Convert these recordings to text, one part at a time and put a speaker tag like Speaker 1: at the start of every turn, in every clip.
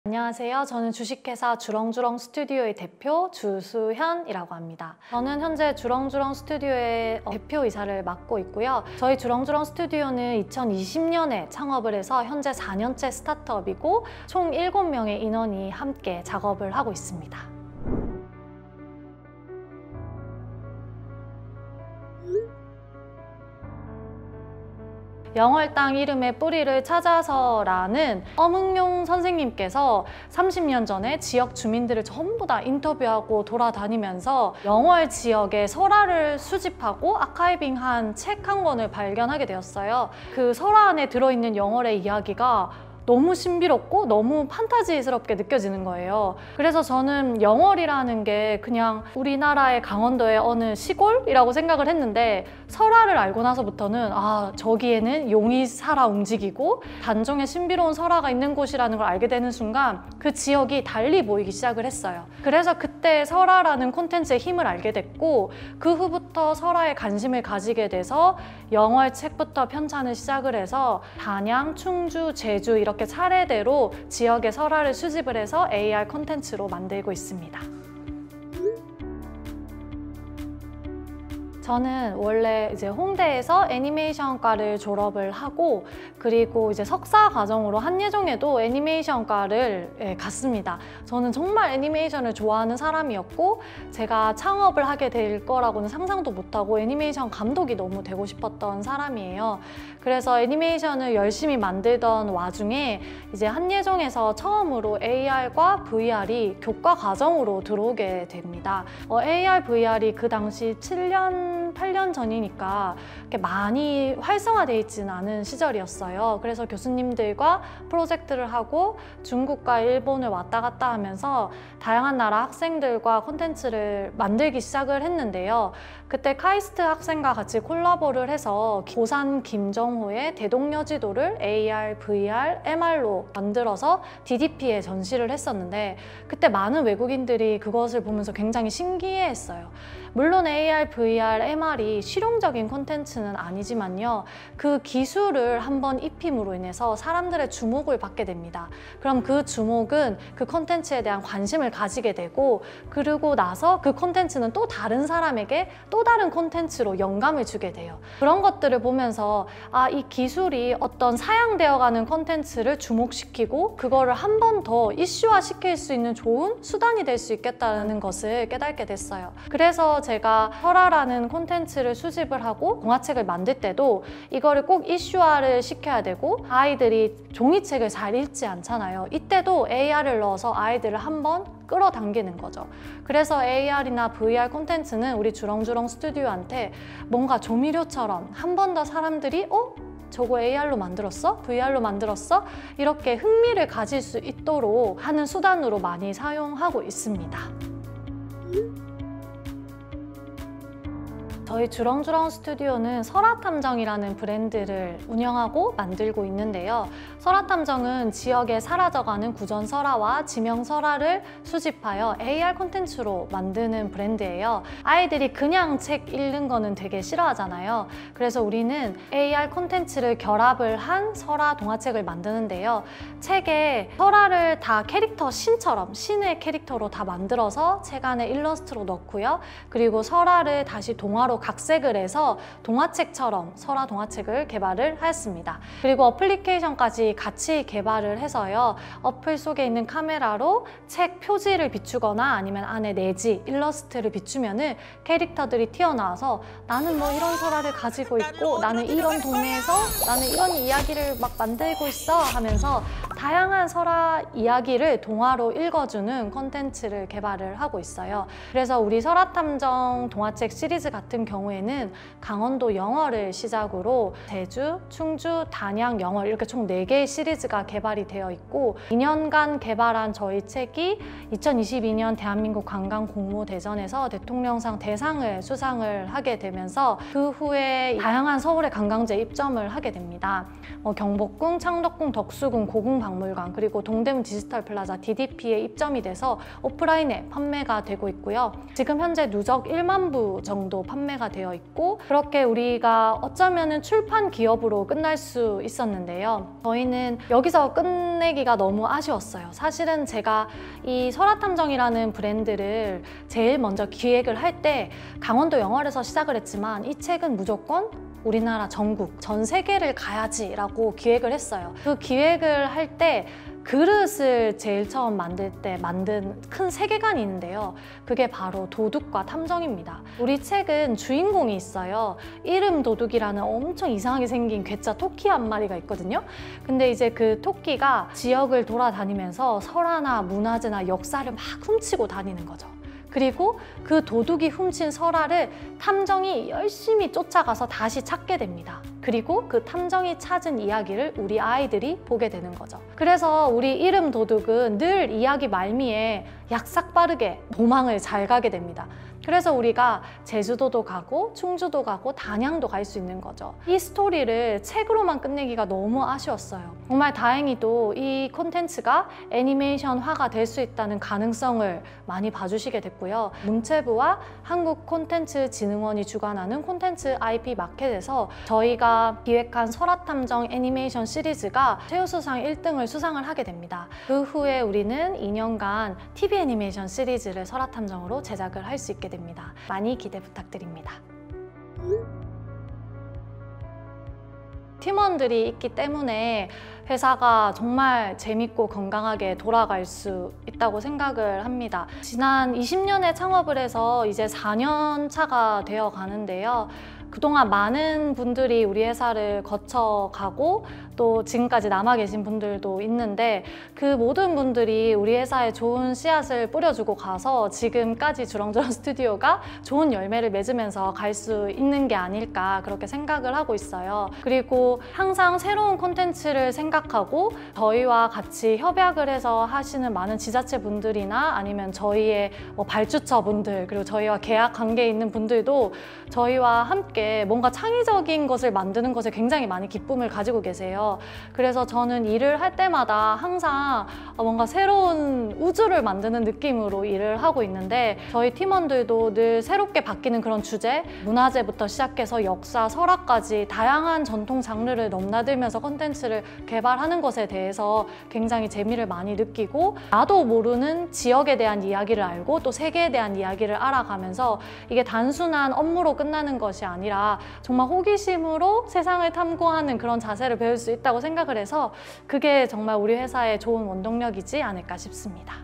Speaker 1: 안녕하세요. 저는 주식회사 주렁주렁 스튜디오의 대표 주수현이라고 합니다. 저는 현재 주렁주렁 스튜디오의 대표이사를 맡고 있고요. 저희 주렁주렁 스튜디오는 2020년에 창업을 해서 현재 4년째 스타트업이고 총 7명의 인원이 함께 작업을 하고 있습니다. 영월 땅 이름의 뿌리를 찾아서라는 엄응용 선생님께서 30년 전에 지역 주민들을 전부 다 인터뷰하고 돌아다니면서 영월 지역의 설화를 수집하고 아카이빙한 책 한 권을 발견하게 되었어요. 그 설화 안에 들어있는 영월의 이야기가 너무 신비롭고 너무 판타지스럽게 느껴지는 거예요. 그래서 저는 영월이라는 게 그냥 우리나라의 강원도의 어느 시골이라고 생각을 했는데 설화를 알고 나서부터는 저기에는 용이 살아 움직이고 단종의 신비로운 설화가 있는 곳이라는 걸 알게 되는 순간 그 지역이 달리 보이기 시작을 했어요. 그래서 그때 설화라는 콘텐츠의 힘을 알게 됐고 그 후부터 설화에 관심을 가지게 돼서 영월 책부터 편찬을 시작을 해서 단양, 충주, 제주 이렇게 차례대로 지역의 설화를 수집을 해서 AR 콘텐츠로 만들고 있습니다. 저는 원래 이제 홍대에서 애니메이션과를 졸업을 하고 그리고 이제 석사 과정으로 한예종에도 애니메이션과를 갔습니다. 저는 정말 애니메이션을 좋아하는 사람이었고 제가 창업을 하게 될 거라고는 상상도 못하고 애니메이션 감독이 너무 되고 싶었던 사람이에요. 그래서 애니메이션을 열심히 만들던 와중에 이제 한예종에서 처음으로 AR과 VR이 교과 과정으로 들어오게 됩니다. AR, VR이 그 당시 8년 전이니까 이렇게 많이 활성화되어 있지는 않은 시절이었어요. 그래서 교수님들과 프로젝트를 하고 중국과 일본을 왔다 갔다 하면서 다양한 나라 학생들과 콘텐츠를 만들기 시작을 했는데요. 그때 카이스트 학생과 같이 콜라보를 해서 고산 김정호의 대동여지도를 AR, VR, MR로 만들어서 DDP에 전시를 했었는데 그때 많은 외국인들이 그것을 보면서 굉장히 신기해했어요. 물론 AR, VR, MR이 실용적인 콘텐츠는 아니지만요. 그 기술을 한번 입힘으로 인해서 사람들의 주목을 받게 됩니다. 그럼 그 주목은 그 콘텐츠에 대한 관심을 가지게 되고 그러고 나서 그 콘텐츠는 또 다른 사람에게 또 다른 콘텐츠로 영감을 주게 돼요. 그런 것들을 보면서 이 기술이 어떤 사양되어가는 콘텐츠를 주목시키고 그거를 한 번 더 이슈화 시킬 수 있는 좋은 수단이 될 수 있겠다는 것을 깨닫게 됐어요. 그래서 제가 설화라는 콘텐츠를 수집을 하고 동화책을 만들 때도 이거를 꼭 이슈화를 시켜야 되고 아이들이 종이책을 잘 읽지 않잖아요. 이때도 AR을 넣어서 아이들을 한번 끌어당기는 거죠. 그래서 AR이나 VR 콘텐츠는 우리 주렁주렁 스튜디오한테 뭔가 조미료처럼 한 번 더 사람들이 저거 AR로 만들었어? VR로 만들었어? 이렇게 흥미를 가질 수 있도록 하는 수단으로 많이 사용하고 있습니다. 저희 주렁주렁 스튜디오는 설화탐정이라는 브랜드를 운영하고 만들고 있는데요. 설화탐정은 지역에 사라져가는 구전설화와 지명설화를 수집하여 AR 콘텐츠로 만드는 브랜드예요. 아이들이 그냥 책 읽는 거는 되게 싫어하잖아요. 그래서 우리는 AR 콘텐츠를 결합을 한 설화 동화책을 만드는데요. 책에 설화를 다 캐릭터 신처럼 신의 캐릭터로 다 만들어서 책 안에 일러스트로 넣고요. 그리고 설화를 다시 동화로 각색을 해서 동화책처럼 설화 동화책을 개발을 하였습니다. 그리고 어플리케이션까지 같이 개발을 해서요. 어플 속에 있는 카메라로 책 표지를 비추거나 아니면 안에 내지 일러스트를 비추면은 캐릭터들이 튀어나와서 나는 뭐 이런 설화를 가지고 있고 나는 이런 동네에서 나는 이런 이야기를 막 만들고 있어 하면서 다양한 설화 이야기를 동화로 읽어주는 콘텐츠를 개발을 하고 있어요. 그래서 우리 설화탐정 동화책 시리즈 같은 경우에는 강원도 영월을 시작으로 제주, 충주, 단양, 영월 이렇게 총 4개의 시리즈가 개발이 되어 있고 2년간 개발한 저희 책이 2022년 대한민국 관광공모대전에서 대통령상 대상을 수상을 하게 되면서 그 후에 다양한 서울의 관광지에 입점을 하게 됩니다. 경복궁, 창덕궁, 덕수궁, 고궁박물관 그리고 동대문 디지털 플라자 DDP에 입점이 돼서 오프라인에 판매가 되고 있고요. 지금 현재 누적 1만 부 정도 판매가 판매가 되어 있고 그렇게 우리가 어쩌면은 출판 기업으로 끝날 수 있었는데요. 저희는 여기서 끝내기가 너무 아쉬웠어요. 사실은 제가 이 설화탐정이라는 브랜드를 제일 먼저 기획을 할 때 강원도 영월에서 시작을 했지만 이 책은 무조건 우리나라 전국, 전 세계를 가야지라고 기획을 했어요. 그 기획을 할 때 그릇을 제일 처음 만들 때 만든 큰 세계관이 있는데요. 그게 바로 도둑과 탐정입니다. 우리 책은 주인공이 있어요. 이름 도둑이라는 엄청 이상하게 생긴 괴짜 토끼 한 마리가 있거든요. 근데 이제 그 토끼가 지역을 돌아다니면서 설화나 문화재나 역사를 막 훔치고 다니는 거죠. 그리고 그 도둑이 훔친 설화를 탐정이 열심히 쫓아가서 다시 찾게 됩니다. 그리고 그 탐정이 찾은 이야기를 우리 아이들이 보게 되는 거죠. 그래서 우리 이름 도둑은 늘 이야기 말미에 약삭빠르게 도망을 잘 가게 됩니다. 그래서 우리가 제주도도 가고 충주도 가고 단양도 갈 수 있는 거죠. 이 스토리를 책으로만 끝내기가 너무 아쉬웠어요. 정말 다행히도 이 콘텐츠가 애니메이션화가 될 수 있다는 가능성을 많이 봐주시게 됐고요. 문체부와 한국콘텐츠진흥원이 주관하는 콘텐츠 IP 마켓에서 저희가 기획한 설화탐정 애니메이션 시리즈가 최우수상 1등을 수상을 하게 됩니다. 그 후에 우리는 2년간 TV 애니메이션 시리즈를 설화탐정으로 제작을 할 수 있게 됩니다. 많이 기대 부탁드립니다. 팀원들이 있기 때문에 회사가 정말 재밌고 건강하게 돌아갈 수 있다고 생각을 합니다. 지난 20년에 창업을 해서 이제 4년 차가 되어 가는데요. 그동안 많은 분들이 우리 회사를 거쳐가고 또 지금까지 남아 계신 분들도 있는데 그 모든 분들이 우리 회사에 좋은 씨앗을 뿌려주고 가서 지금까지 주렁주렁 스튜디오가 좋은 열매를 맺으면서 갈 수 있는 게 아닐까 그렇게 생각을 하고 있어요. 그리고 항상 새로운 콘텐츠를 생각하고 저희와 같이 협약을 해서 하시는 많은 지자체 분들이나 아니면 저희의 발주처 분들 그리고 저희와 계약 관계에 있는 분들도 저희와 함께 뭔가 창의적인 것을 만드는 것에 굉장히 많이 기쁨을 가지고 계세요. 그래서 저는 일을 할 때마다 항상 뭔가 새로운 우주를 만드는 느낌으로 일을 하고 있는데 저희 팀원들도 늘 새롭게 바뀌는 그런 주제, 문화재부터 시작해서 역사, 설화까지 다양한 전통 장르를 넘나들면서 콘텐츠를 개발하는 것에 대해서 굉장히 재미를 많이 느끼고 나도 모르는 지역에 대한 이야기를 알고 또 세계에 대한 이야기를 알아가면서 이게 단순한 업무로 끝나는 것이 아니라 정말 호기심으로 세상을 탐구하는 그런 자세를 배울 수 있다고 생각을 해서 그게 정말 우리 회사의 좋은 원동력이지 않을까 싶습니다.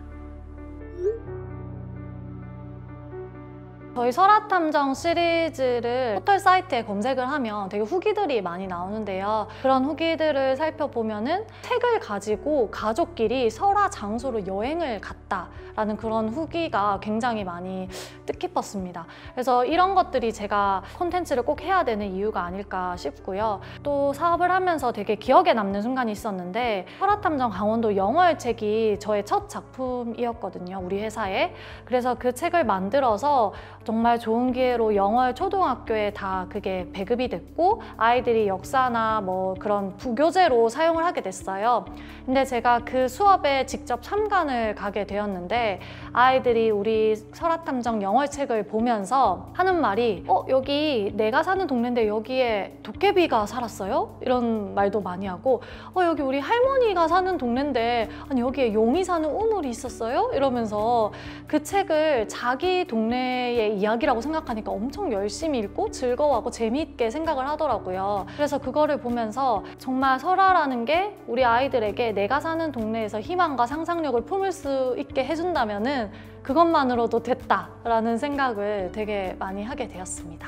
Speaker 1: 저희 설화탐정 시리즈를 포털 사이트에 검색을 하면 되게 후기들이 많이 나오는데요. 그런 후기들을 살펴보면은 책을 가지고 가족끼리 설화 장소로 여행을 갔다라는 그런 후기가 굉장히 많이 뜻깊었습니다. 그래서 이런 것들이 제가 콘텐츠를 꼭 해야 되는 이유가 아닐까 싶고요. 또 사업을 하면서 되게 기억에 남는 순간이 있었는데 설화탐정 강원도 영월책이 저의 첫 작품이었거든요. 우리 회사에. 그래서 그 책을 만들어서 정말 좋은 기회로 영월 초등학교에 다 그게 배급이 됐고 아이들이 역사나 뭐 그런 부교재로 사용을 하게 됐어요. 근데 제가 그 수업에 직접 참관을 가게 되었는데 아이들이 우리 설화탐정 영월책을 보면서 하는 말이 여기 내가 사는 동네인데 여기에 도깨비가 살았어요? 이런 말도 많이 하고 여기 우리 할머니가 사는 동네인데 아니 여기에 용이 사는 우물이 있었어요? 이러면서 그 책을 자기 동네의 이야기라고 생각하니까 엄청 열심히 읽고 즐거워하고 재미있게 생각을 하더라고요. 그래서 그거를 보면서 정말 설화라는 게 우리 아이들에게 내가 사는 동네에서 희망과 상상력을 품을 수 있게 해준다면은 그것만으로도 됐다라는 생각을 되게 많이 하게 되었습니다.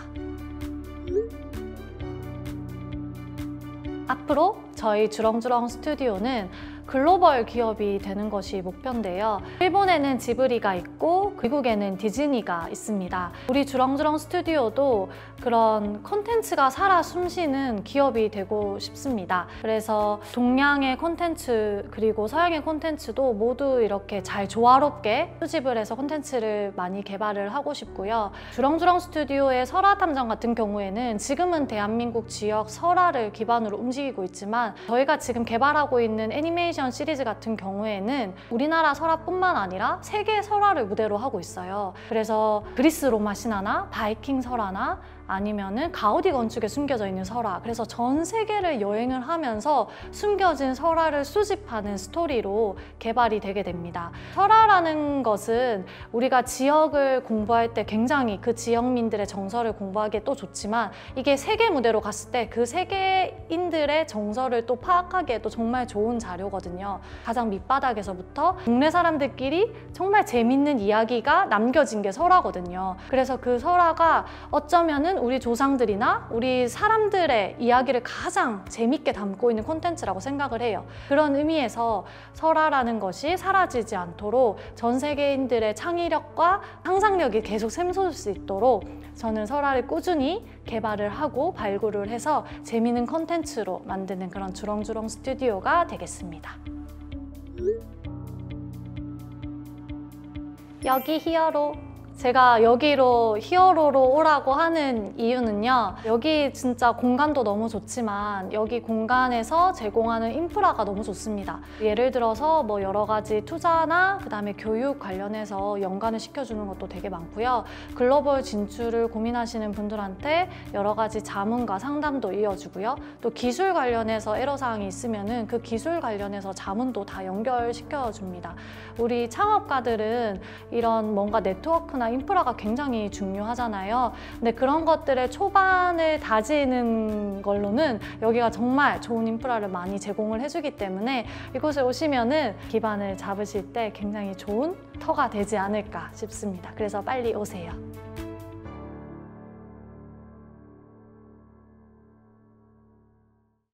Speaker 1: 앞으로 저희 주렁주렁 스튜디오는 글로벌 기업이 되는 것이 목표인데요. 일본에는 지브리가 있고 미국에는 디즈니가 있습니다. 우리 주렁주렁 스튜디오도 그런 콘텐츠가 살아 숨쉬는 기업이 되고 싶습니다. 그래서 동양의 콘텐츠 그리고 서양의 콘텐츠도 모두 이렇게 잘 조화롭게 수집을 해서 콘텐츠를 많이 개발을 하고 싶고요. 주렁주렁 스튜디오의 설화탐정 같은 경우에는 지금은 대한민국 지역 설화를 기반으로 움직이고 있지만 저희가 지금 개발하고 있는 애니메이션 시리즈 같은 경우에는 우리나라 설화뿐만 아니라 세계 설화를 무대로 하고 있어요. 그래서 그리스 로마 신화나 바이킹 설화나 아니면은 가우디 건축에 숨겨져 있는 설화. 그래서 전 세계를 여행을 하면서 숨겨진 설화를 수집하는 스토리로 개발이 되게 됩니다. 설화라는 것은 우리가 지역을 공부할 때 굉장히 그 지역민들의 정서를 공부하기에 또 좋지만 이게 세계 무대로 갔을 때 그 세계인들의 정서를 또 파악하기에 또 정말 좋은 자료거든요. 가장 밑바닥에서부터 동네 사람들끼리 정말 재밌는 이야기가 남겨진 게 설화거든요. 그래서 그 설화가 어쩌면은 우리 조상들이나 우리 사람들의 이야기를 가장 재밌게 담고 있는 콘텐츠라고 생각을 해요. 그런 의미에서 설화라는 것이 사라지지 않도록 전 세계인들의 창의력과 상상력이 계속 샘솟을 수 있도록 저는 설화를 꾸준히 개발을 하고 발굴을 해서 재미있는 콘텐츠로 만드는 그런 주렁주렁 스튜디오가 되겠습니다. 여기 히어로. 제가 여기로 히어로로 오라고 하는 이유는요. 여기 진짜 공간도 너무 좋지만 여기 공간에서 제공하는 인프라가 너무 좋습니다. 예를 들어서 뭐 여러 가지 투자나 그다음에 교육 관련해서 연관을 시켜주는 것도 되게 많고요. 글로벌 진출을 고민하시는 분들한테 여러 가지 자문과 상담도 이어주고요. 또 기술 관련해서 애로사항이 있으면은 그 기술 관련해서 자문도 다 연결시켜줍니다. 우리 창업가들은 이런 뭔가 네트워크나 인프라가 굉장히 중요하잖아요. 근데 그런 것들의 초반을 다지는 걸로는 여기가 정말 좋은 인프라를 많이 제공을 해주기 때문에 이곳에 오시면은 기반을 잡으실 때 굉장히 좋은 터가 되지 않을까 싶습니다. 그래서 빨리 오세요.